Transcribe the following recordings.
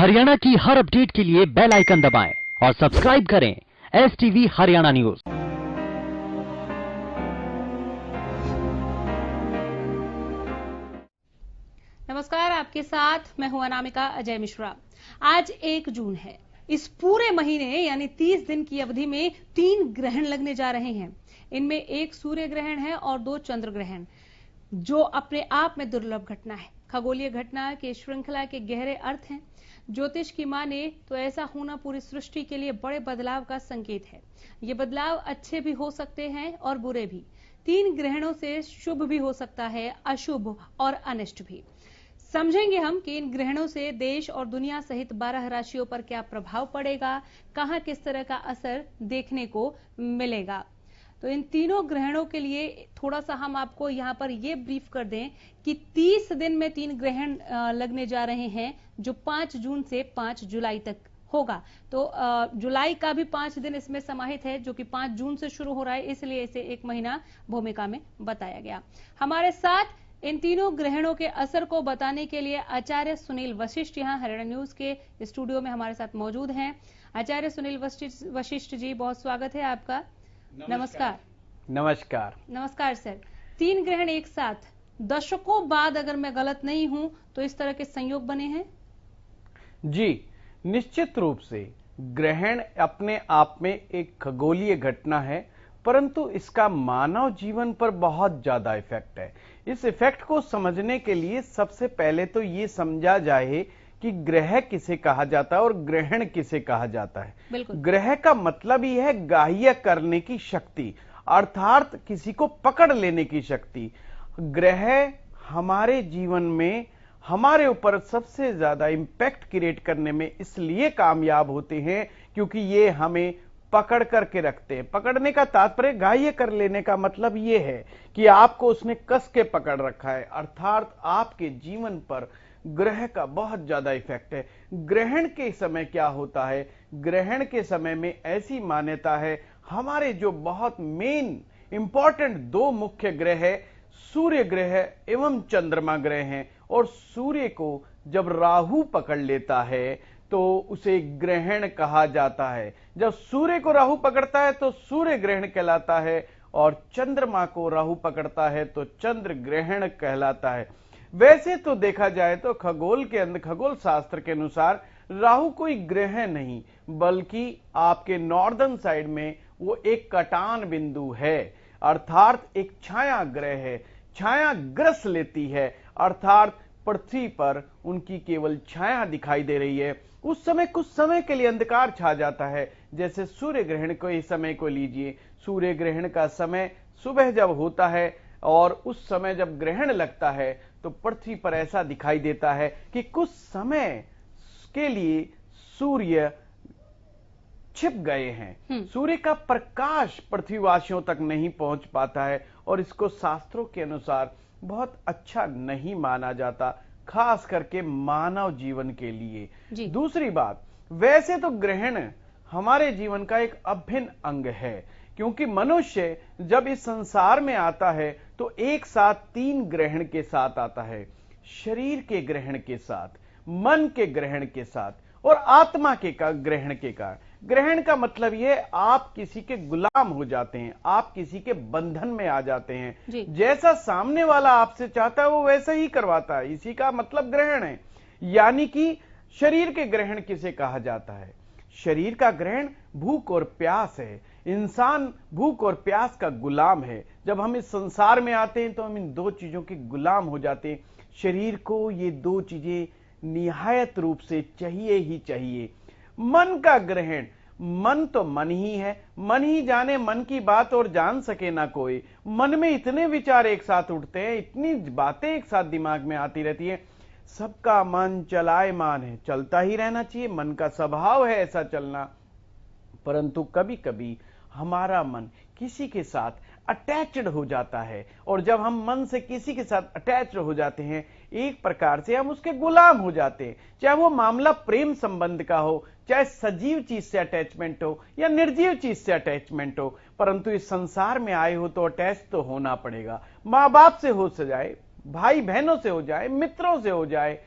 हरियाणा की हर अपडेट के लिए बेल आइकन दबाएं और सब्सक्राइब करें STV हरियाणा न्यूज। नमस्कार, आपके साथ मैं हूं अनामिका अजय मिश्रा। आज 1 जून है। इस पूरे महीने यानी 30 दिन की अवधि में 3 ग्रहण लगने जा रहे हैं। इनमें एक सूर्य ग्रहण है और 2 चंद्र ग्रहण, जो अपने आप में दुर्लभ घटना है। खगोलीय घटना के श्रृंखला के गहरे अर्थ हैं। ज्योतिष की माने तो ऐसा होना पूरी सृष्टि के लिए बड़े बदलाव का संकेत है। ये बदलाव अच्छे भी हो सकते हैं और बुरे भी। 3 ग्रहणों से शुभ भी हो सकता है, अशुभ और अनिष्ट भी। समझेंगे हम कि इन ग्रहणों से देश और दुनिया सहित 12 राशियों पर क्या प्रभाव पड़ेगा, कहां किस तरह का असर देखने को मिलेगा। तो इन तीनों ग्रहणों के लिए थोड़ा सा हम आपको यहां पर ये ब्रीफ कर दें कि 30 दिन में 3 ग्रहण लगने जा रहे हैं, जो 5 जून से 5 जुलाई तक होगा। तो जुलाई का भी 5 दिन इसमें समाहित है, जो कि 5 जून से शुरू हो रहा है, इसलिए इसे 1 महीना भूमिका में बताया गया। हमारे साथ इन तीनों ग्रहणों के असर को बताने के लिए आचार्य सुनील वशिष्ठ यहाँ हरियाणा न्यूज के स्टूडियो में हमारे साथ मौजूद हैं। आचार्य सुनील वशिष्ठ जी, बहुत स्वागत है आपका। नमस्कार। नमस्कार। नमस्कार सर। 3 ग्रहण एक साथ, दशकों बाद, अगर मैं गलत नहीं हूं तो इस तरह के संयोग बने हैं। जी, निश्चित रूप से ग्रहण अपने आप में एक खगोलीय घटना है, परंतु इसका मानव जीवन पर बहुत ज्यादा इफेक्ट है। इस इफेक्ट को समझने के लिए सबसे पहले तो ये समझा जाए कि ग्रह किसे कहा जाता है और ग्रहण किसे कहा जाता है। ग्रह का मतलब ही है ग्राह्य करने की शक्ति, अर्थात किसी को पकड़ लेने की शक्ति। ग्रह हमारे जीवन में हमारे ऊपर सबसे ज्यादा इंपैक्ट क्रिएट करने में इसलिए कामयाब होते हैं क्योंकि ये हमें पकड़ करके रखते हैं। पकड़ने का तात्पर्य, ग्राह्य कर लेने का मतलब ये है कि आपको उसने कस के पकड़ रखा है, अर्थात आपके जीवन पर ग्रह का बहुत ज्यादा इफेक्ट है। ग्रहण के समय क्या होता है? ग्रहण के समय में ऐसी मान्यता है, हमारे जो बहुत मेन इंपॉर्टेंट 2 मुख्य ग्रह है, सूर्य ग्रह एवं चंद्रमा ग्रह हैं, और सूर्य को जब राहु पकड़ लेता है तो उसे ग्रहण कहा जाता है। जब सूर्य को राहु पकड़ता है तो सूर्य ग्रहण कहलाता है, और चंद्रमा को राहु पकड़ता है तो चंद्र ग्रहण कहलाता है। वैसे तो देखा जाए तो खगोल के अंदर, खगोल शास्त्र के अनुसार राहु कोई ग्रह नहीं, बल्कि आपके नॉर्दर्न साइड में वो एक कटान बिंदु है, अर्थात एक छाया ग्रह है। छाया ग्रस लेती है, अर्थात पृथ्वी पर उनकी केवल छाया दिखाई दे रही है। उस समय कुछ समय के लिए अंधकार छा जाता है। जैसे सूर्य ग्रहण को इस समय को लीजिए, सूर्य ग्रहण का समय सुबह जब होता है और उस समय जब ग्रहण लगता है तो पृथ्वी पर ऐसा दिखाई देता है कि कुछ समय के लिए सूर्य छिप गए हैं। सूर्य का प्रकाश पृथ्वीवासियों तक नहीं पहुंच पाता है, और इसको शास्त्रों के अनुसार बहुत अच्छा नहीं माना जाता, खास करके मानव जीवन के लिए। दूसरी बात, वैसे तो ग्रहण हमारे जीवन का एक अभिन्न अंग है, क्योंकि मनुष्य जब इस संसार में आता है तो एक साथ 3 ग्रहण के साथ आता है। शरीर के ग्रहण के साथ, मन के ग्रहण के साथ और आत्मा के ग्रहण के कारण। ग्रहण का मतलब यह, आप किसी के गुलाम हो जाते हैं, आप किसी के बंधन में आ जाते हैं। जैसा सामने वाला आपसे चाहता है वो वैसा ही करवाता है, इसी का मतलब ग्रहण है। यानी कि शरीर के ग्रहण किसे कहा जाता है? शरीर का ग्रहण भूख और प्यास है। इंसान भूख और प्यास का गुलाम है। जब हम इस संसार में आते हैं तो हम इन 2 चीजों के गुलाम हो जाते हैं। शरीर को ये 2 चीजें निहायत रूप से चाहिए ही चाहिए। मन का ग्रहण, मन तो मन ही है, मन ही जाने मन की बात और जान सके ना कोई। मन में इतने विचार एक साथ उठते हैं, इतनी बातें एक साथ दिमाग में आती रहती है। सबका मन चलायमान है, चलता ही रहना चाहिए, मन का स्वभाव है ऐसा चलना। परंतु कभी कभी हमारा मन किसी के साथ अटैच्ड हो जाता है, और जब हम मन से किसी के साथ अटैच्ड हो जाते हैं, एक प्रकार से हम उसके गुलाम हो जाते हैं। चाहे वो मामला प्रेम संबंध का हो, चाहे सजीव चीज से अटैचमेंट हो या निर्जीव चीज से अटैचमेंट हो, परंतु इस संसार में आए हो तो अटैच तो होना पड़ेगा। माँ बाप से हो जाए, भाई बहनों से हो जाए, मित्रों से हो जाए,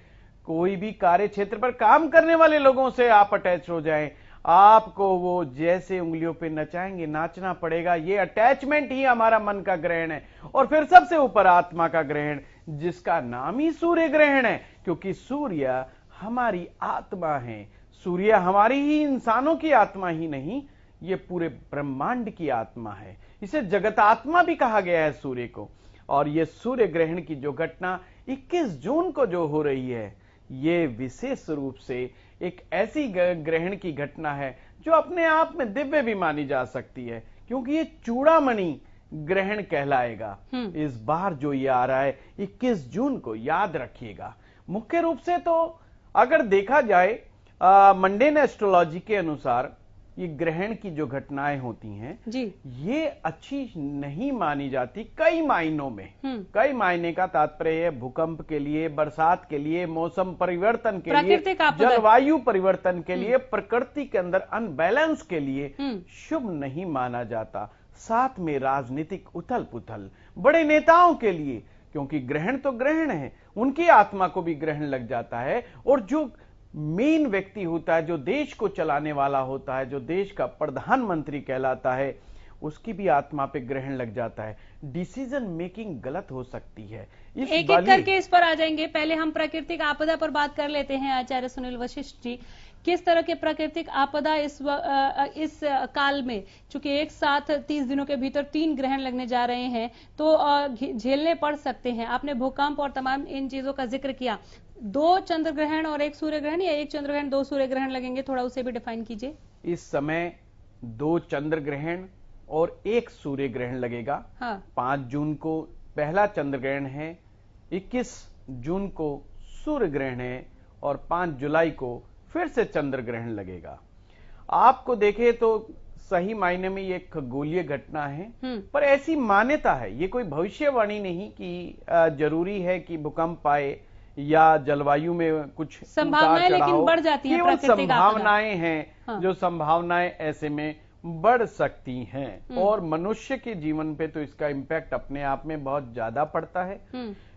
कोई भी कार्य क्षेत्र पर काम करने वाले लोगों से आप अटैच हो जाएं, आपको वो जैसे उंगलियों पे नचाएंगे, नाचना पड़ेगा। ये अटैचमेंट ही हमारा मन का ग्रहण है। और फिर सबसे ऊपर आत्मा का ग्रहण, जिसका नाम ही सूर्य ग्रहण है, क्योंकि सूर्य हमारी आत्मा है। सूर्य हमारी ही इंसानों की आत्मा ही नहीं, ये पूरे ब्रह्मांड की आत्मा है। इसे जगत आत्मा भी कहा गया है सूर्य को। और ये सूर्य ग्रहण की जो घटना 21 जून को जो हो रही है, ये विशेष रूप से एक ऐसी ग्रहण की घटना है जो अपने आप में दिव्य भी मानी जा सकती है, क्योंकि ये चूड़ामणि ग्रहण कहलाएगा। इस बार जो ये आ रहा है 21 जून को, याद रखिएगा। मुख्य रूप से तो अगर देखा जाए मंडेन एस्ट्रोलॉजी के अनुसार ये ग्रहण की जो घटनाएं होती हैं जी, ये अच्छी नहीं मानी जाती कई मायनों में। कई मायने का तात्पर्य है भूकंप के लिए, बरसात के लिए, मौसम परिवर्तन के लिए, जलवायु परिवर्तन के लिए, प्रकृति के अंदर अनबैलेंस के लिए शुभ नहीं माना जाता। साथ में राजनीतिक उथल पुथल, बड़े नेताओं के लिए, क्योंकि ग्रहण तो ग्रहण है, उनकी आत्मा को भी ग्रहण लग जाता है। और जो मेन व्यक्ति होता है, जो देश को चलाने वाला होता है, जो देश का प्रधानमंत्री कहलाता है, उसकी भी आत्मा पे ग्रहण लग जाता है। डिसीजन मेकिंग गलत हो सकती है। एक एक करके इस पर आ जाएंगे। पहले हम प्राकृतिक आपदा पर बात कर लेते हैं। आचार्य सुनील वशिष्ठ जी, किस तरह के प्राकृतिक आपदा इस काल में, चूंकि एक साथ 30 दिनों के भीतर 3 ग्रहण लगने जा रहे हैं, तो झेलने पड़ सकते हैं? आपने भूकंप और तमाम इन चीजों का जिक्र किया। 2 चंद्र ग्रहण और 1 सूर्य ग्रहण, या 1 चंद्र ग्रहण 2 सूर्य ग्रहण लगेंगे? थोड़ा उसे भी डिफाइन कीजिए। इस समय 2 चंद्र ग्रहण और 1 सूर्य ग्रहण लगेगा। हाँ। 5 जून को पहला चंद्र ग्रहण है, 21 जून को सूर्य ग्रहण है, और 5 जुलाई को फिर से चंद्र ग्रहण लगेगा। आपको देखें तो सही मायने में ये खगोलीय घटना है, पर ऐसी मान्यता है, ये कोई भविष्यवाणी नहीं कि जरूरी है कि भूकंप आए या जलवायु में कुछ संभावनाएं लेकिन बढ़ जाती हैं। केवल संभावनाएं हैं। हाँ। जो संभावनाएं ऐसे में बढ़ सकती हैं, और मनुष्य के जीवन पे तो इसका इम्पैक्ट अपने आप में बहुत ज्यादा पड़ता है।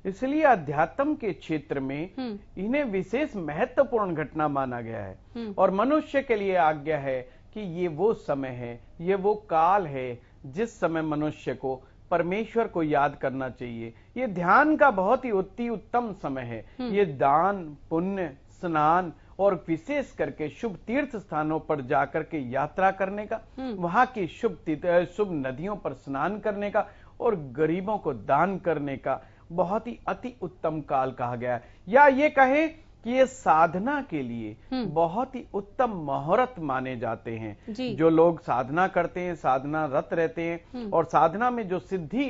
इसलिए अध्यात्म के क्षेत्र में इन्हें विशेष महत्वपूर्ण घटना माना गया है। और मनुष्य के लिए आज्ञा है कि ये वो समय है, ये वो काल है जिस समय मनुष्य को परमेश्वर को याद करना चाहिए। ये ध्यान का बहुत ही अति उत्तम समय है। ये दान, पुण्य, स्नान और विशेष करके शुभ तीर्थ स्थानों पर जाकर के यात्रा करने का, वहां की शुभ नदियों पर स्नान करने का और गरीबों को दान करने का बहुत ही अति उत्तम काल कहा गया है। या ये कहे कि ये साधना के लिए बहुत ही उत्तम मुहूर्त माने जाते हैं। जो लोग साधना करते हैं, साधना रत रहते हैं और साधना में जो सिद्धि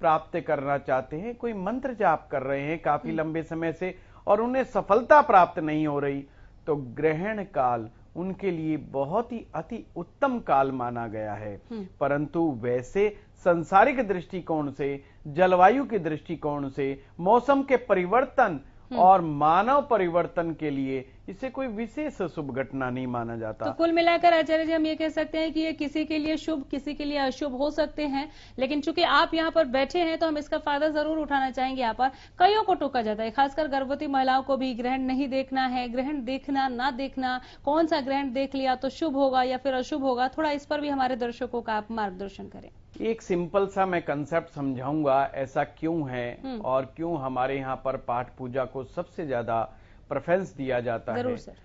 प्राप्त करना चाहते हैं, कोई मंत्र जाप कर रहे हैं काफी लंबे समय से और उन्हें सफलता प्राप्त नहीं हो रही, तो ग्रहण काल उनके लिए बहुत ही अति उत्तम काल माना गया है। परंतु वैसे संसारिक दृष्टिकोण से, जलवायु के दृष्टिकोण से, मौसम के परिवर्तन और मानव परिवर्तन के लिए इसे कोई विशेष शुभ घटना नहीं माना जाता। तो कुल मिलाकर आचार्य जी हम ये कह सकते हैं कि ये किसी के लिए शुभ, किसी के लिए अशुभ हो सकते हैं, लेकिन चूंकि आप यहाँ पर बैठे हैं तो हम इसका फायदा जरूर उठाना चाहेंगे। यहाँ पर कईयों को टोका जाता है, खासकर गर्भवती महिलाओं को भी ग्रहण नहीं देखना है, ग्रहण देखना ना देखना, कौन सा ग्रहण देख लिया तो शुभ होगा या फिर अशुभ होगा, थोड़ा इस पर भी हमारे दर्शकों का आप मार्गदर्शन करें। एक सिंपल सा मैं कंसेप्ट समझाऊंगा, ऐसा क्यों है और क्यों हमारे यहाँ पर पाठ पूजा को सबसे ज्यादा प्रेफरेंस दिया जाता है। सर।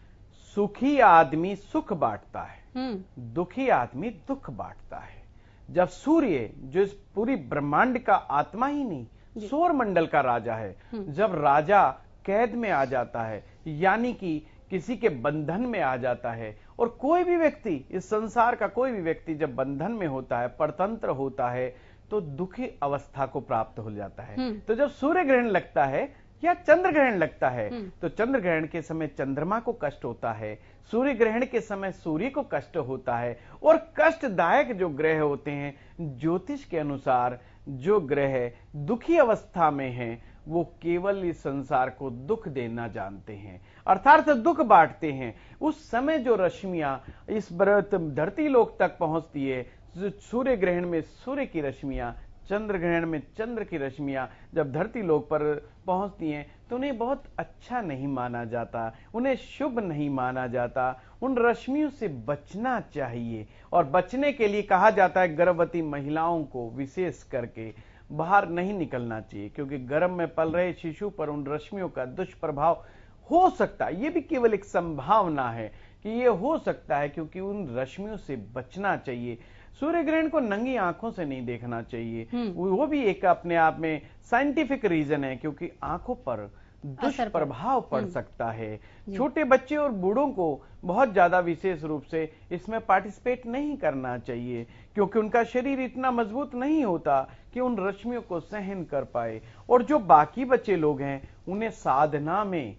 सुखी आदमी सुख बांटता है, दुखी आदमी दुख बांटता है। जब सूर्य, जो इस पूरी ब्रह्मांड का आत्मा ही नहीं, सौर मंडल का राजा है, जब राजा कैद में आ जाता है, यानी कि किसी के बंधन में आ जाता है, और कोई भी व्यक्ति, इस संसार का कोई भी व्यक्ति जब बंधन में होता है, परतंत्र होता है, तो दुखी अवस्था को प्राप्त हो जाता है। तो जब सूर्य ग्रहण लगता है या चंद्र ग्रहण लगता है, तो चंद्र ग्रहण के समय चंद्रमा को कष्ट होता है, सूर्य ग्रहण के समय सूर्य को कष्ट होता है। और कष्टदायक जो ग्रह होते हैं, ज्योतिष के अनुसार जो ग्रह दुखी अवस्था में हैं, वो केवल इस संसार को दुख देना जानते हैं, अर्थात दुख बांटते हैं। उस समय जो रश्मियां इस धरती लोक तक पहुंचती है, सूर्य ग्रहण में सूर्य की रश्मियां चंद्र ग्रहण में चंद्र की रश्मियां जब धरती लोक पर पहुंचती हैं तो उन्हें बहुत अच्छा नहीं माना जाता, उन्हें शुभ नहीं माना जाता। उन रश्मियों से बचना चाहिए और बचने के लिए कहा जाता है गर्भवती महिलाओं को विशेष करके बाहर नहीं निकलना चाहिए, क्योंकि गर्भ में पल रहे शिशु पर उन रश्मियों का दुष्प्रभाव हो सकता है। ये भी केवल एक संभावना है कि ये हो सकता है, क्योंकि उन रश्मियों से बचना चाहिए। सूर्य ग्रहण को नंगी आंखों से नहीं देखना चाहिए, वो भी एक अपने आप में साइंटिफिक रीजन है, क्योंकि आंखों पर दुष्प्रभाव पड़ सकता है। छोटे बच्चे और बूढ़ों को बहुत ज्यादा विशेष रूप से इसमें पार्टिसिपेट नहीं करना चाहिए, क्योंकि उनका शरीर इतना मजबूत नहीं होता कि उन रश्मियों को सहन कर पाए। और जो बाकी बच्चे लोग हैं उन्हें साधना में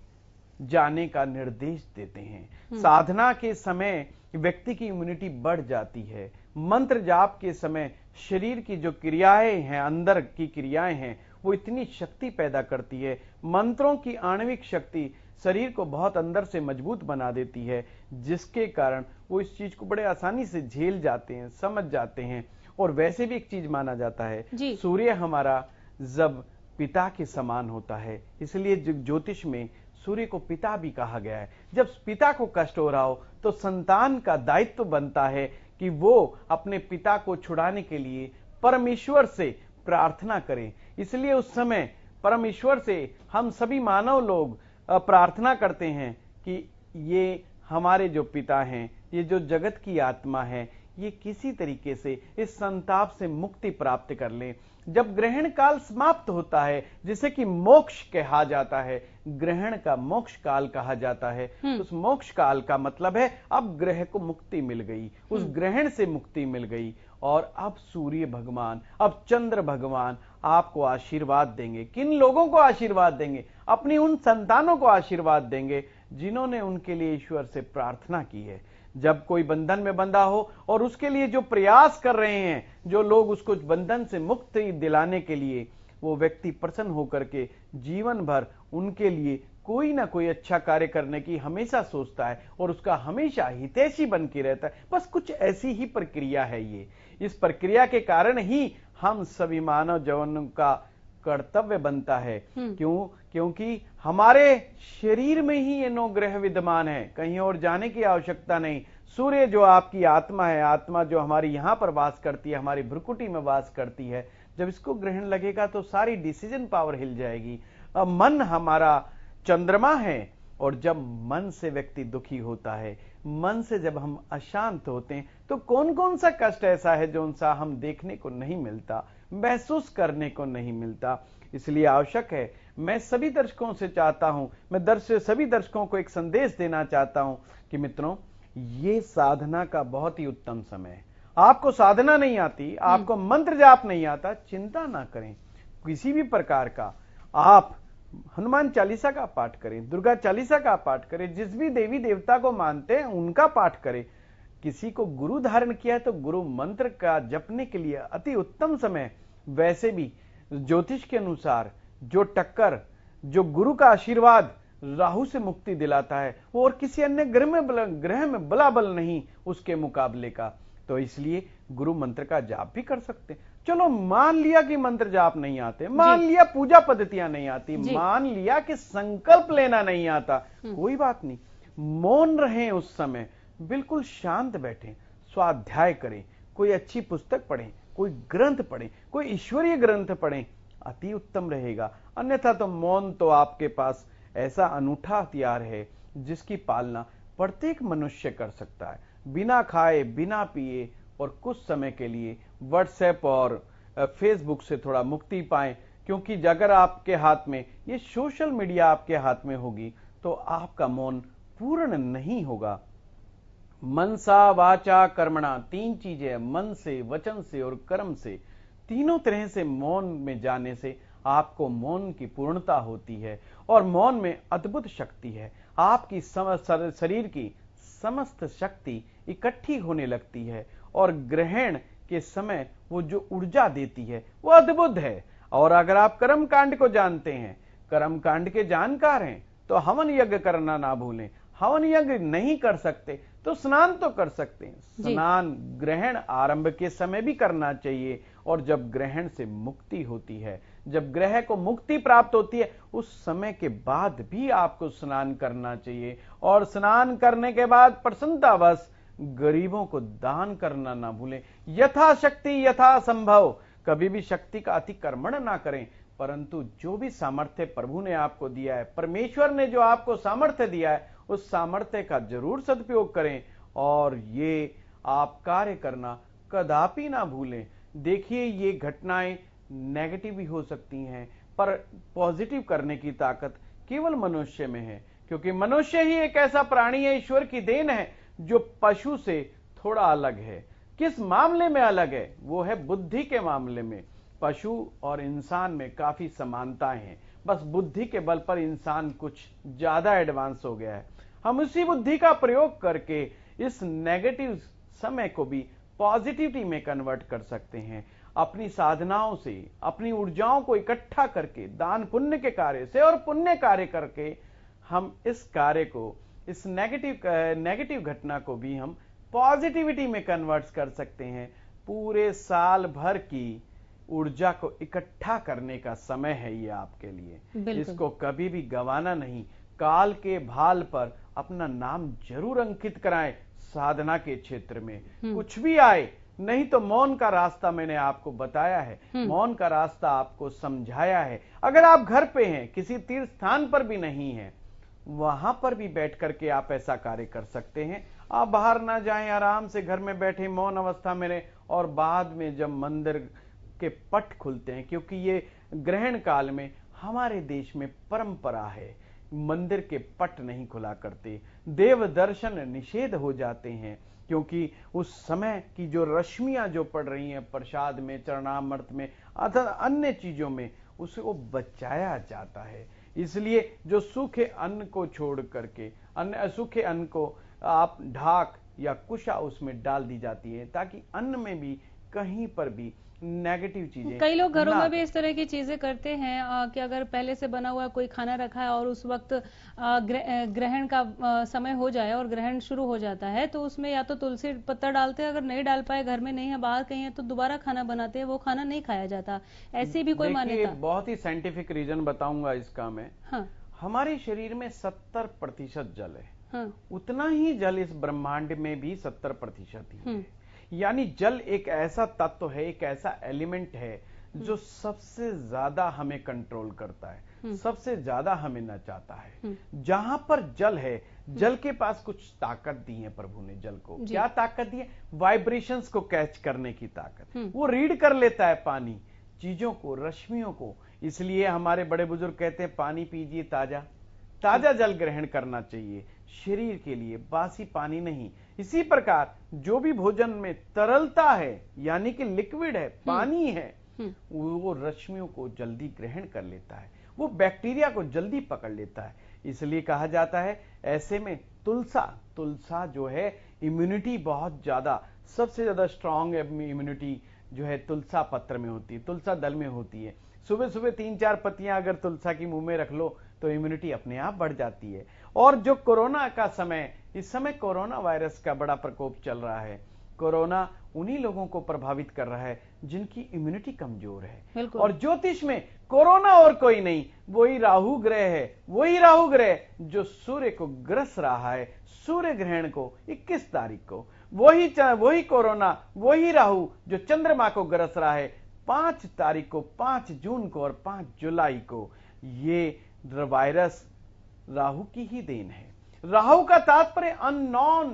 जाने का निर्देश देते हैं। साधना के समय व्यक्ति की इम्यूनिटी बढ़ जाती है। मंत्र जाप के समय शरीर की जो क्रियाएं हैं, अंदर की क्रियाएं हैं, वो इतनी शक्ति पैदा करती है। मंत्रों की आणविक शक्ति शरीर को बहुत अंदर से मजबूत बना देती है, जिसके कारण वो इस चीज को बड़े आसानी से झेल जाते हैं, समझ जाते हैं। और वैसे भी एक चीज माना जाता है, सूर्य हमारा जब पिता के समान होता है, इसलिए ज्योतिष में सूर्य को पिता भी कहा गया है। जब पिता को कष्ट हो रहा हो तो संतान का दायित्व बनता है कि वो अपने पिता को छुड़ाने के लिए परमेश्वर से प्रार्थना करें। इसलिए उस समय परमेश्वर से हम सभी मानव लोग प्रार्थना करते हैं कि ये हमारे जो पिता हैं, ये जो जगत की आत्मा है, ये किसी तरीके से इस संताप से मुक्ति प्राप्त कर लें। जब ग्रहण काल समाप्त होता है, जिसे कि मोक्ष कहा जाता है, ग्रहण का मोक्ष काल कहा जाता है, उस मोक्ष काल का मतलब है अब ग्रह को मुक्ति मिल गई, उस ग्रहण से मुक्ति मिल गई और अब सूर्य भगवान, अब चंद्र भगवान आपको आशीर्वाद देंगे। किन लोगों को आशीर्वाद देंगे? अपनी उन संतानों को आशीर्वाद देंगे जिन्होंने उनके लिए ईश्वर से प्रार्थना की है। जब कोई बंधन में बंधा हो और उसके लिए जो प्रयास कर रहे हैं, जो लोग उसको बंधन से मुक्ति दिलाने के लिए, वो व्यक्ति प्रसन्न होकर के जीवन भर उनके लिए कोई ना कोई अच्छा कार्य करने की हमेशा सोचता है और उसका हमेशा हितैषी बन के रहता है। बस कुछ ऐसी ही प्रक्रिया है ये। इस प्रक्रिया के कारण ही हम सभी मानव जीवन का कर्तव्य बनता है। क्यों? क्योंकि हमारे शरीर में ही ये 9 ग्रह विद्यमान है, कहीं और जाने की आवश्यकता नहीं। सूर्य जो आपकी आत्मा है, आत्मा जो हमारी यहां पर वास करती है, हमारी भ्रुकुटी में वास करती है, जब इसको ग्रहण लगेगा तो सारी डिसीजन पावर हिल जाएगी। अब मन हमारा चंद्रमा है और जब मन से व्यक्ति दुखी होता है, मन से जब हम अशांत होते हैं, तो कौन कौन सा कष्ट ऐसा है जो उनसा हम देखने को नहीं मिलता, महसूस करने को नहीं मिलता। इसलिए आवश्यक है, मैं सभी दर्शकों से चाहता हूं, मैं सभी दर्शकों को एक संदेश देना चाहता हूं कि मित्रों, ये साधना का बहुत ही उत्तम समय है। आपको साधना नहीं आती, आपको मंत्र जाप नहीं आता, चिंता ना करें। किसी भी प्रकार का आप हनुमान चालीसा का पाठ करें, दुर्गा चालीसा का पाठ करें, जिस भी देवी देवता को मानते हैं उनका पाठ करें। किसी को गुरु धारण किया तो गुरु मंत्र का जपने के लिए अति उत्तम समय। वैसे भी ज्योतिष के अनुसार जो टक्कर, जो गुरु का आशीर्वाद राहु से मुक्ति दिलाता है, वो और किसी अन्य ग्रह में बलाबल नहीं उसके मुकाबले का। तो इसलिए गुरु मंत्र का जाप भी कर सकते हैं। चलो मान लिया कि मंत्र जाप नहीं आते, मान लिया पूजा पद्धतियां नहीं आती, मान लिया कि संकल्प लेना नहीं आता, कोई बात नहीं। मौन रहें उस समय, बिल्कुल शांत बैठें, स्वाध्याय करें, कोई अच्छी पुस्तक पढ़ें, कोई ग्रंथ पढ़ें, कोई ईश्वरीय ग्रंथ पढ़ें, अति उत्तम रहेगा। अन्यथा तो मौन तो आपके पास ऐसा अनूठा हथियार है जिसकी पालना प्रत्येक मनुष्य कर सकता है, बिना खाए बिना पिए, और कुछ समय के लिए व्हाट्सएप और फेसबुक से थोड़ा मुक्ति पाएं। क्योंकि अगर आपके हाथ में ये सोशल मीडिया आपके हाथ में होगी तो आपका मौन पूर्ण नहीं होगा। मनसा वाचा कर्मणा, 3 चीजें हैं, मन से, वचन से और कर्म से। तीनों तरह से मौन में जाने से आपको मौन की पूर्णता होती है और मौन में अद्भुत शक्ति है। आपकी शरीर की समस्त शक्ति इकट्ठी होने लगती है और ग्रहण के समय वो जो ऊर्जा देती है वो अद्भुत है। और अगर आप कर्म कांड को जानते हैं, कर्म कांड के जानकार हैं, तो हवन यज्ञ करना ना भूलें। हवन यज्ञ नहीं कर सकते तो स्नान तो कर सकते हैं। स्नान ग्रहण आरंभ के समय भी करना चाहिए और जब ग्रहण से मुक्ति होती है, जब ग्रह को मुक्ति प्राप्त होती है, उस समय के बाद भी आपको स्नान करना चाहिए। और स्नान करने के बाद प्रसन्नतावश गरीबों को दान करना ना भूलें। यथाशक्ति यथा संभव, कभी भी शक्ति का अतिक्रमण ना करें, परंतु जो भी सामर्थ्य प्रभु ने आपको दिया है, परमेश्वर ने जो आपको सामर्थ्य दिया है, उस सामर्थ्य का जरूर सदुपयोग करें और ये आप कार्य करना कदापि ना भूलें। देखिए, ये घटनाएं नेगेटिव भी हो सकती हैं, पर पॉजिटिव करने की ताकत केवल मनुष्य में है, क्योंकि मनुष्य ही एक ऐसा प्राणी है, ईश्वर की देन है, जो पशु से थोड़ा अलग है। किस मामले में अलग है? वो है बुद्धि के मामले में। पशु और इंसान में काफी समानताएं हैं, बस बुद्धि के बल पर इंसान कुछ ज्यादा एडवांस हो गया है। हम उसी बुद्धि का प्रयोग करके इस नेगेटिव समय को भी पॉजिटिविटी में कन्वर्ट कर सकते हैं। अपनी साधनाओं से, अपनी ऊर्जाओं को इकट्ठा करके, दान पुण्य के कार्य से और पुण्य कार्य करके हम इस कार्य को, इस नेगेटिव घटना को भी हम पॉजिटिविटी में कन्वर्ट कर सकते हैं। पूरे साल भर की ऊर्जा को इकट्ठा करने का समय है ये आपके लिए। इसको कभी भी गंवाना नहीं। काल के भाल पर अपना नाम जरूर अंकित कराएं। साधना के क्षेत्र में कुछ भी आए, नहीं तो मौन का रास्ता मैंने आपको बताया है, मौन का रास्ता आपको समझाया है। अगर आप घर पे हैं, किसी तीर्थ स्थान पर भी नहीं है, वहां पर भी बैठ करके आप ऐसा कार्य कर सकते हैं। आप बाहर ना जाएं, आराम से घर में बैठे मौन अवस्था में रहें, और बाद में जब मंदिर के पट खुलते हैं, क्योंकि ये ग्रहण काल में हमारे देश में परंपरा है, मंदिर के पट नहीं खुला करते, देव दर्शन निषेध हो जाते हैं, क्योंकि उस समय की जो रश्मियां जो पड़ रही हैं प्रसाद में, चरणामृत में अथवा अन्य चीजों में, उसको बचाया जाता है। इसलिए जो सूखे अन्न को छोड़ करके अन्य असूखे अन्न को आप ढाक या कुशा उसमें डाल दी जाती है, ताकि अन्न में भी कहीं पर भी नेगेटिव चीजें। कई लोग घरों में भी इस तरह की चीजें करते हैं कि अगर पहले से बना हुआ कोई खाना रखा है और उस वक्त ग्रहण का समय हो जाए और ग्रहण शुरू हो जाता है, तो उसमें या तो तुलसी पत्ता डालते हैं, अगर नहीं डाल पाए, घर में नहीं है, बाहर कहीं है, तो दोबारा खाना बनाते हैं, वो खाना नहीं खाया जाता। ऐसी भी कोई मान्यता? बहुत ही साइंटिफिक रीजन बताऊंगा इसका मैं। हाँ। हमारे शरीर में 70% जल है। हाँ। उतना ही जल इस ब्रह्मांड में भी 70% ही है। यानी जल एक ऐसा तत्व है, एक ऐसा एलिमेंट है जो सबसे ज्यादा हमें कंट्रोल करता है, सबसे ज्यादा हमें नचाता है। जहां पर जल है, जल के पास कुछ ताकत दी है प्रभु ने जल को। क्या ताकत दी है? वाइब्रेशंस को कैच करने की ताकत। वो रीड कर लेता है पानी, चीजों को, रश्मियों को। इसलिए हमारे बड़े बुजुर्ग कहते हैं पानी पीजिए ताजा, ताजा जल ग्रहण करना चाहिए शरीर के लिए, बासी पानी नहीं। इसी प्रकार जो भी भोजन में तरलता है, यानी कि लिक्विड है, पानी है, वो रश्मियों को जल्दी ग्रहण कर लेता है, वो बैक्टीरिया को जल्दी पकड़ लेता है। इसलिए कहा जाता है ऐसे में तुलसा जो है इम्यूनिटी बहुत ज्यादा, सबसे ज्यादा स्ट्रांग इम्यूनिटी जो है तुलसा पत्र में होती है, तुलसा दल में होती है। सुबह सुबह 3-4 पत्तियां अगर तुलसा की मुंह में रख लो तो इम्यूनिटी अपने आप बढ़ जाती है। और जो कोरोना का समय, इस समय कोरोना वायरस का बड़ा प्रकोप चल रहा है। कोरोना उन्हीं लोगों को प्रभावित कर रहा है जिनकी इम्यूनिटी कमजोर है। और ज्योतिष में कोरोना और कोई नहीं, वही राहु ग्रह है, वही राहु ग्रह जो सूर्य को ग्रस रहा है सूर्य ग्रहण को 21 तारीख को। वही कोरोना, वही राहु जो चंद्रमा को ग्रस रहा है 5 तारीख को, 5 जून को और 5 जुलाई को। ये वायरस राहु की ही देन है। राहु का तात्पर्य अननोन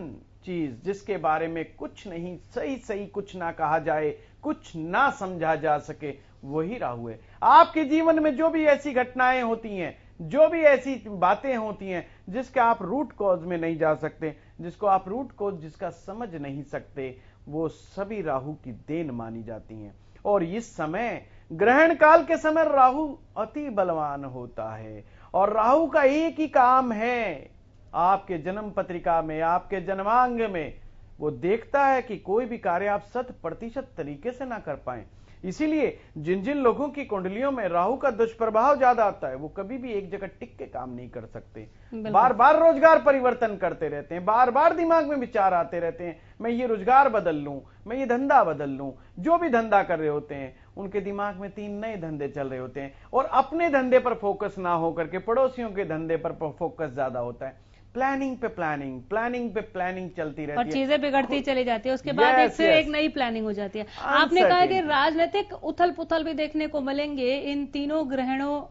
चीज, जिसके बारे में कुछ नहीं, सही कुछ ना कहा जाए, कुछ ना समझा जा सके, वही राहु है। आपके जीवन में जो भी ऐसी घटनाएं होती हैं, जो भी ऐसी बातें होती हैं जिसका आप रूट कॉज में नहीं जा सकते, जिसको आप रूट कॉज जिसका समझ नहीं सकते, वो सभी राहु की देन मानी जाती हैं। और इस समय ग्रहण काल के समय राहु अति बलवान होता है, और राहु का एक ही काम है आपके जन्म पत्रिका में, आपके जन्मांग में, वो देखता है कि कोई भी कार्य आप 100% तरीके से ना कर पाए। इसीलिए जिन जिन लोगों की कुंडलियों में राहु का दुष्प्रभाव ज्यादा आता है, वो कभी भी एक जगह टिक के काम नहीं कर सकते। बार बार रोजगार परिवर्तन करते रहते हैं, बार बार दिमाग में विचार आते रहते हैं, मैं ये रोजगार बदल लूं, मैं ये धंधा बदल लूं। जो भी धंधा कर रहे होते हैं उनके दिमाग में 3 नए धंधे चल रहे होते हैं और अपने धंधे पर फोकस ना होकर के पड़ोसियों के धंधे पर फोकस ज्यादा होता है। प्लानिंग पे प्लानिंग, प्लानिंग पे प्लानिंग चलती रहती है और चीजें बिगड़ती चली जाती है। उसके बाद एक नई प्लानिंग हो जाती है। आपने कहा कि राजनीतिक उथल पुथल भी देखने को मिलेंगे इन तीनों ग्रहणों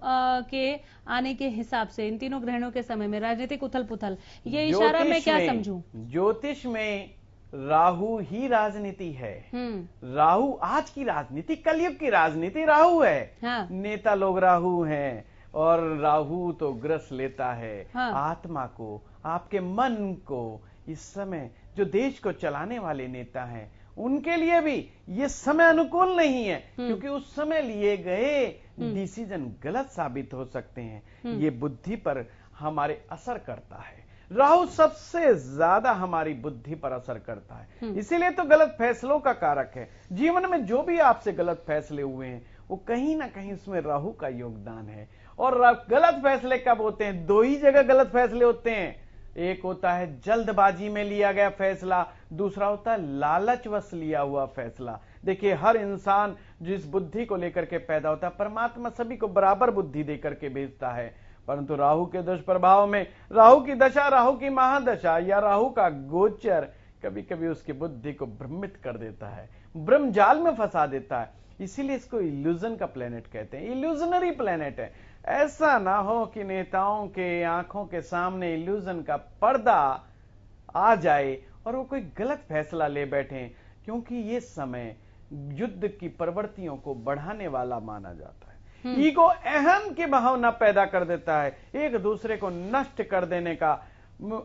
के आने के हिसाब से, इन तीनों ग्रहणों के समय में राजनीतिक उथल पुथल, ये इशारा मैं क्या समझूं? ज्योतिष में राहु ही राजनीति है। राहु आज की राजनीति, कलयुग की राजनीति राहु है। हाँ। नेता लोग राहु हैं और राहु तो ग्रस लेता है आत्मा को, आपके मन को। इस समय जो देश को चलाने वाले नेता हैं उनके लिए भी ये समय अनुकूल नहीं है, क्योंकि उस समय लिए गए डिसीजन गलत साबित हो सकते हैं। ये बुद्धि पर हमारे असर करता है। राहु सबसे ज्यादा हमारी बुद्धि पर असर करता है, इसीलिए तो गलत फैसलों का कारक है। जीवन में जो भी आपसे गलत फैसले हुए हैं वो कहीं ना कहीं उसमें राहु का योगदान है। और गलत फैसले कब होते हैं? 2 ही जगह गलत फैसले होते हैं। एक होता है जल्दबाजी में लिया गया फैसला, दूसरा होता है लालचवश लिया हुआ फैसला। देखिए, हर इंसान जिस बुद्धि को लेकर के पैदा होता है, परमात्मा सभी को बराबर बुद्धि देकर के भेजता है, परंतु राहु के दुष्प्रभाव में, राहु की दशा, राहु की महादशा या राहु का गोचर कभी कभी उसकी बुद्धि को भ्रमित कर देता है, ब्रह्म जाल में फंसा देता है। इसीलिए इसको इल्यूजन का प्लेनेट कहते हैं, इल्यूजनरी प्लेनेट है। ऐसा ना हो कि नेताओं के आंखों के सामने इल्यूजन का पर्दा आ जाए और वो कोई गलत फैसला ले बैठे, क्योंकि ये समय युद्ध की प्रवृत्तियों को बढ़ाने वाला माना जाता है। ईगो, अहम की भावना पैदा कर देता है, एक दूसरे को नष्ट कर देने का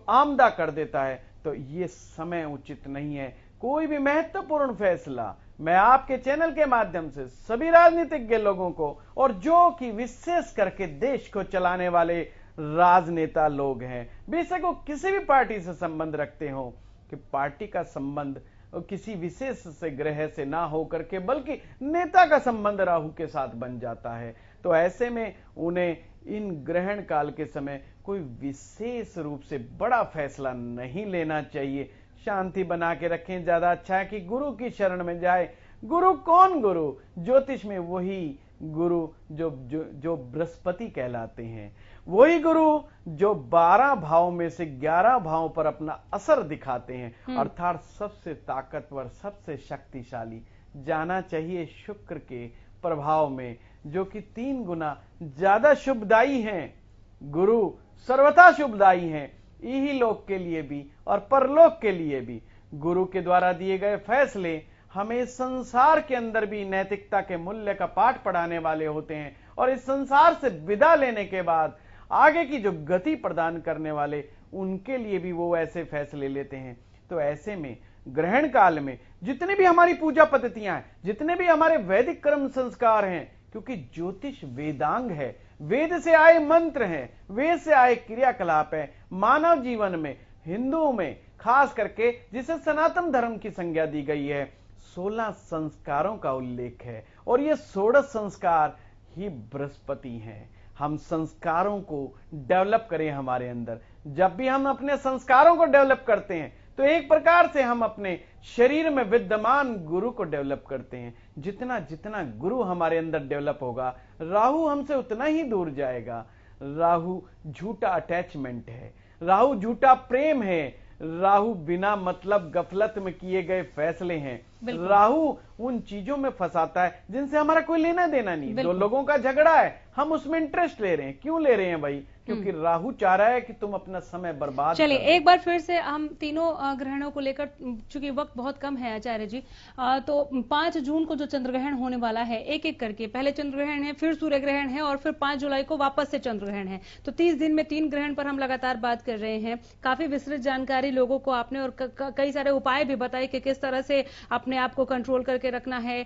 आमदा कर देता है। तो ये समय उचित नहीं है। कोई भी महत्वपूर्ण फैसला मैं आपके चैनल के माध्यम से सभी राजनीतिज्ञ लोगों को, और जो कि विशेष करके देश को चलाने वाले राजनेता लोग हैं, बेशक वो किसी भी पार्टी से संबंध रखते हो, कि पार्टी का संबंध किसी विशेष से ग्रह से ना हो करके बल्कि नेता का संबंध राहु के साथ बन जाता है। तो ऐसे में उन्हें इन ग्रहण काल के समय कोई विशेष रूप से बड़ा फैसला नहीं लेना चाहिए। शांति बना के रखें, ज्यादा अच्छा है कि गुरु की शरण में जाए। गुरु कौन? गुरु ज्योतिष में वही गुरु जो बृहस्पति कहलाते हैं, वही गुरु जो 12 भाव में से 11 भाव पर अपना असर दिखाते हैं, अर्थात सबसे ताकतवर, सबसे शक्तिशाली जाना चाहिए शुक्र के प्रभाव में, जो कि 3 गुना ज्यादा शुभदायी हैं। गुरु सर्वथा शुभदायी हैं, यही लोक के लिए भी और परलोक के लिए भी। गुरु के द्वारा दिए गए फैसले हमें संसार के अंदर भी नैतिकता के मूल्य का पाठ पढ़ाने वाले होते हैं, और इस संसार से विदा लेने के बाद आगे की जो गति प्रदान करने वाले, उनके लिए भी वो ऐसे फैसले लेते हैं। तो ऐसे में ग्रहण काल में जितनी भी हमारी पूजा पद्धतियां हैं, जितने भी हमारे वैदिक कर्म संस्कार हैं, क्योंकि ज्योतिष वेदांग है, वेद से आए मंत्र हैं, वेद से आए क्रियाकलाप है। मानव जीवन में, हिंदुओं में खास करके जिसे सनातन धर्म की संज्ञा दी गई है, 16 संस्कारों का उल्लेख है, और ये 16 संस्कार ही बृहस्पति हैं। हम संस्कारों को डेवलप करें हमारे अंदर। जब भी हम अपने संस्कारों को डेवलप करते हैं तो एक प्रकार से हम अपने शरीर में विद्यमान गुरु को डेवलप करते हैं। जितना जितना गुरु हमारे अंदर डेवलप होगा, राहु हमसे उतना ही दूर जाएगा। राहु झूठा अटैचमेंट है, राहु झूठा प्रेम है, राहु बिना मतलब गफलत में किए गए फैसले हैं। राहु उन चीजों में फंसाता है जिनसे हमारा कोई लेना देना नहीं। 2 लोगों का झगड़ा है, हम उसमें इंटरेस्ट ले रहे हैं। क्यों ले रहे हैं भाई? क्योंकि राहु चाह रहा है कि तुम अपना समय बर्बाद। चलिए एक बार फिर से हम तीनों ग्रहणों को लेकर, चूंकि वक्त बहुत कम है आचार्य जी, तो 5 जून को जो चंद्रग्रहण होने वाला है, एक एक करके, पहले चंद्रग्रहण है, फिर सूर्य ग्रहण है, और फिर 5 जुलाई को वापस से चंद्रग्रहण है। तो 30 दिन में 3 ग्रहण पर हम लगातार बात कर रहे हैं। काफी विस्तृत जानकारी लोगों को आपने, और कई सारे उपाय भी बताए कि किस तरह से अपने अपने आप को कंट्रोल करके रखना है,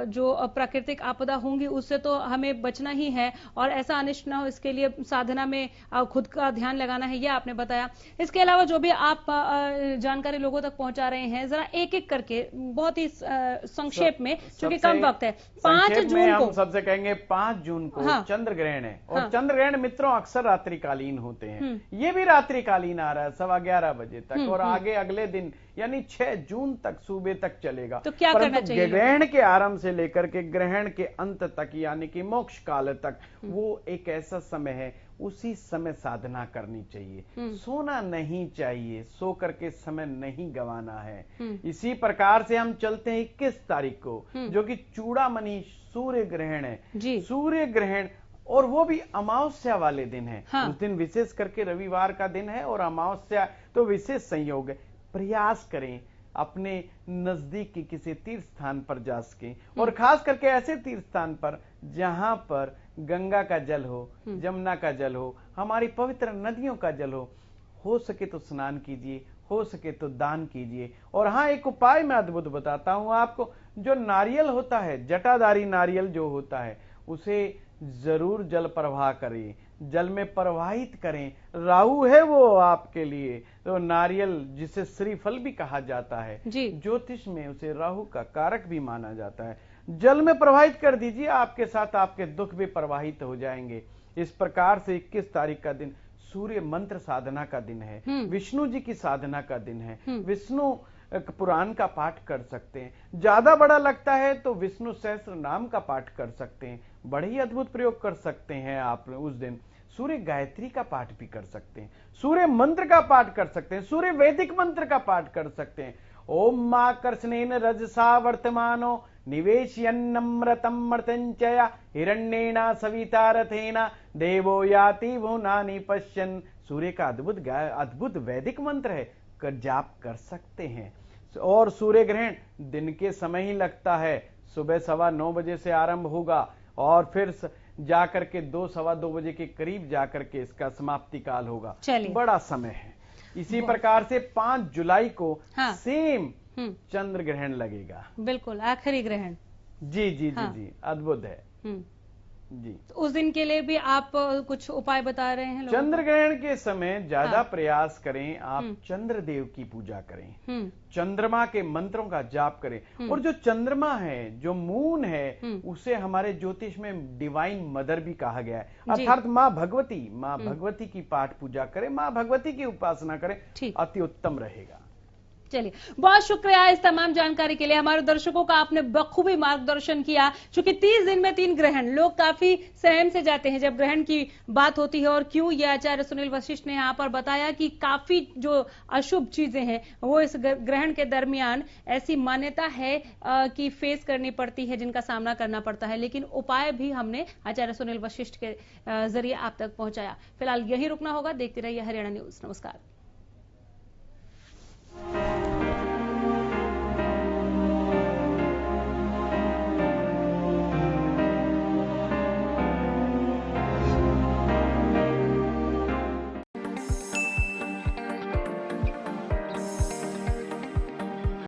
जो प्राकृतिक आपदा होंगी उससे तो हमें बचना ही है और ऐसा अनिष्ट ना हो इसके लिए साधना में खुद का ध्यान लगाना है, यह आपने बताया। इसके अलावा जो भी आप जानकारी लोगों तक पहुंचा रहे हैं, जरा एक एक करके बहुत ही संक्षेप में, क्योंकि कम वक्त है। 5 जून को हम सबसे कहेंगे 5 जून को हाँ, चंद्र ग्रहण है और हाँ, चंद्र ग्रहण मित्रों अक्सर रात्रिकालीन होते हैं। ये भी रात्रिकालीन आ रहा है 11:15 बजे तक और आगे अगले दिन यानी 6 जून तक सुबह तक चलेगा। तो क्या करना चाहिए? ग्रहण के आरंभ से लेकर के ग्रहण के अंत तक यानी कि मोक्ष काल तक वो एक ऐसा समय है, उसी समय साधना करनी चाहिए। सोना नहीं चाहिए, सो करके समय नहीं गंवाना है। इसी प्रकार से हम चलते हैं 21 तारीख को, जो कि चूड़ामणि सूर्य ग्रहण है। सूर्य ग्रहण और वो भी अमावस्या वाले दिन है। हाँ। उस दिन विशेष करके रविवार का दिन है और अमावस्या तो विशेष संयोग है। प्रयास करें अपने नजदीक के किसी तीर्थ स्थान पर जा सके और खास करके ऐसे तीर्थ स्थान पर जहां पर गंगा का जल हो, जमुना का जल हो, हमारी पवित्र नदियों का जल हो सके तो स्नान कीजिए, हो सके तो दान कीजिए। और हाँ, एक उपाय मैं अद्भुत बताता हूं आपको। जो नारियल होता है, जटाधारी नारियल जो होता है, उसे जरूर जल प्रवाह करें, जल में प्रवाहित करें। राहु है वो आपके लिए, तो नारियल जिसे श्रीफल भी कहा जाता है, ज्योतिष में उसे राहु का कारक भी माना जाता है। जल में प्रवाहित कर दीजिए, आपके साथ आपके दुख भी प्रवाहित हो जाएंगे। इस प्रकार से 21 तारीख का दिन सूर्य मंत्र साधना का दिन है, विष्णु जी की साधना का दिन है। विष्णु पुराण का पाठ कर सकते हैं। ज्यादा बड़ा लगता है तो विष्णु सहस्त्र नाम का पाठ कर सकते हैं, बड़े ही अद्भुत प्रयोग कर सकते हैं आप उस दिन। सूर्य गायत्री का पाठ भी कर सकते हैं, सूर्य मंत्र का पाठ कर सकते हैं, सूर्य वैदिक मंत्र का पाठ कर सकते हैं। ओम मां कर्षणेन रजसा वर्तमानो निवेशयन्नमृतं मृतंचया हिरण्येना सविता रथेना देवो याति भुवनानि पश्यन्। सूर्य का अद्भुत वैदिक मंत्र है, कर जाप कर सकते हैं। और सूर्य ग्रहण दिन के समय ही लगता है, सुबह 9:15 बजे से आरंभ होगा और फिर जाकर के 2-2:15 बजे के करीब जाकर के इसका समाप्ति काल होगा। बड़ा समय है। इसी प्रकार से 5 जुलाई को सेम चंद्र ग्रहण लगेगा। बिल्कुल आखिरी ग्रहण। जी, अद्भुत है जी। तो उस दिन के लिए भी आप कुछ उपाय बता रहे हैं? चंद्र ग्रहण के समय ज्यादा प्रयास करें, आप चंद्र देव की पूजा करें, चंद्रमा के मंत्रों का जाप करें। और जो चंद्रमा है, जो मून है, उसे हमारे ज्योतिष में डिवाइन मदर भी कहा गया है, अर्थात माँ भगवती की पाठ पूजा करें, माँ भगवती की उपासना करें, अति उत्तम रहेगा। चलिए, बहुत शुक्रिया इस तमाम जानकारी के लिए। हमारे दर्शकों का आपने बखूबी मार्गदर्शन किया। चूंकि 30 दिन में 3 ग्रहण, लोग काफी सहम से जाते हैं जब ग्रहण की बात होती है। और क्यों, ये आचार्य सुनील वशिष्ठ ने यहाँ पर बताया कि काफी जो अशुभ चीजें हैं वो इस ग्रहण के दरमियान ऐसी मान्यता है कि फेस करनी पड़ती है, जिनका सामना करना पड़ता है। लेकिन उपाय भी हमने आचार्य सुनील वशिष्ठ के जरिए आप तक पहुंचाया। फिलहाल यही रुकना होगा। देखते रहिए हरियाणा न्यूज। नमस्कार।